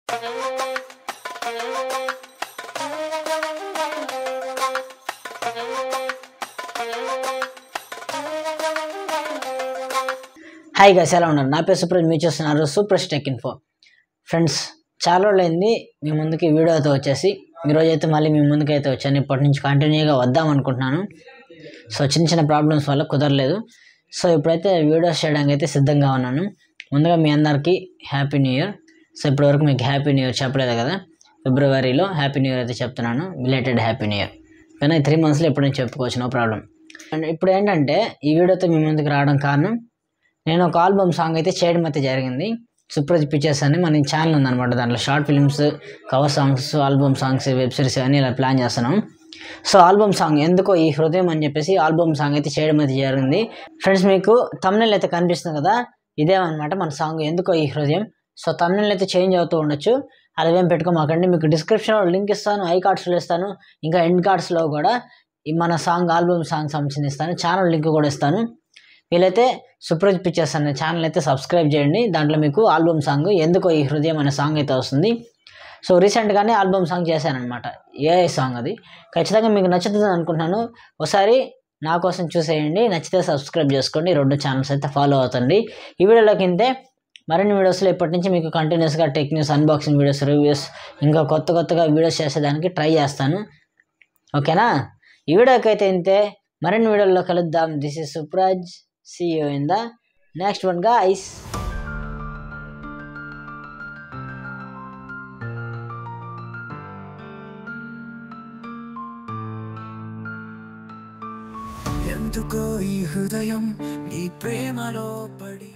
Hi guys, ఎలా ఉన్నారు? నా పేరు సుప్రజ్, మీరు చూస్తున్నారు సూపర్ టెక్ ఇన్ఫో. ఫ్రెండ్స్, చాలా రోజులైంది మీ ముందుకి వీడియోతో వచ్చేసి. ఈరోజు అయితే మళ్ళీ మీ ముందుకు అయితే వచ్చాను. ఇప్పటి నుంచి కంటిన్యూగా వద్దాం అనుకుంటున్నాను. సో చిన్న చిన్న ప్రాబ్లమ్స్ వల్ల కుదరలేదు. సో ఇప్పుడైతే వీడియోస్ చేయడానికి అయితే సిద్ధంగా ఉన్నాను. ముందుగా మీ అందరికీ హ్యాపీ న్యూ ఇయర్. సో ఇప్పటివరకు మీకు హ్యాపీ న్యూ ఇయర్ చెప్పలేదు కదా. ఫిబ్రవరిలో హ్యాపీ న్యూ ఇయర్ అయితే చెప్తున్నాను, బిలేటెడ్ హ్యాపీ న్యూ ఇయర్. కానీ 3 monthsలో ఎప్పుడు నేను చెప్పుకోవచ్చు, నో ప్రాబ్లం. అండ్ ఇప్పుడు ఏంటంటే ఈ వీడియోతో మీ ముందుకు రావడం కారణం, నేను ఒక ఆల్బమ్ సాంగ్ అయితే చేయడం అయితే జరిగింది. సుప్రజ్ పిక్చర్స్ అని మన ఛానల్ ఉందన్నమాట. దాంట్లో short films, cover songs, album songs, web series అన్నీ ఇలా ప్లాన్ చేస్తున్నాం. సో ఆల్బమ్ సాంగ్ ఎందుకో ఈ హృదయం అని చెప్పేసి ఆల్బమ్ సాంగ్ అయితే చేయడం అయితే జరిగింది. ఫ్రెండ్స్, మీకు thumbnail అయితే కనిపిస్తుంది కదా, ఇదేమన్నమాట మన సాంగ్ ఎందుకో ఈ హృదయం. సో thumbnail అయితే చేంజ్ అవుతూ ఉండొచ్చు, అదేం పెట్టుకోమాకండి. మీకు డిస్క్రిప్షన్లో లింక్ ఇస్తాను, ఐ కార్డ్స్లో ఇస్తాను, ఇంకా ఎండ్ కార్డ్స్లో కూడా మన సాంగ్ ఆల్బమ్ సాంగ్ సంబంధించి ఇస్తాను, ఛానల్ లింక్ కూడా ఇస్తాను. వీలైతే సుప్రజ్ పిక్చర్స్ అనే ఛానల్ అయితే సబ్స్క్రైబ్ చేయండి. దాంట్లో మీకు ఆల్బమ్ సాంగ్ ఎందుకో ఈ హృదయం అనే సాంగ్ అయితే వస్తుంది. సో రీసెంట్గానే ఆల్బమ్ సాంగ్ చేశానమాట, ఏఐ సాంగ్. అది ఖచ్చితంగా మీకు నచ్చుతుంది అనుకుంటున్నాను. ఒకసారి నా కోసం చూసేయండి, నచ్చితే సబ్స్క్రైబ్ చేసుకోండి. 2 ఛానల్స్ అయితే ఫాలో అవుతండి. ఈ వీడియోలోకి ఇంతే. మరిన్ని వీడియోస్లో ఇప్పటి నుంచి మీకు కంటిన్యూస్గా tech news, unboxing videos, reviews, ఇంకా కొత్తగా వీడియోస్ చేసేదానికి ట్రై చేస్తాను. ఓకేనా? ఈ వీడియోకి అయితే ఇంతే. మరిన్ని వీడియోల్లో కలుద్దాం. This is Supraj. See you in the next one, guys. ఎందుకో ఈ హృదయం నీ ప్రేమలో పడి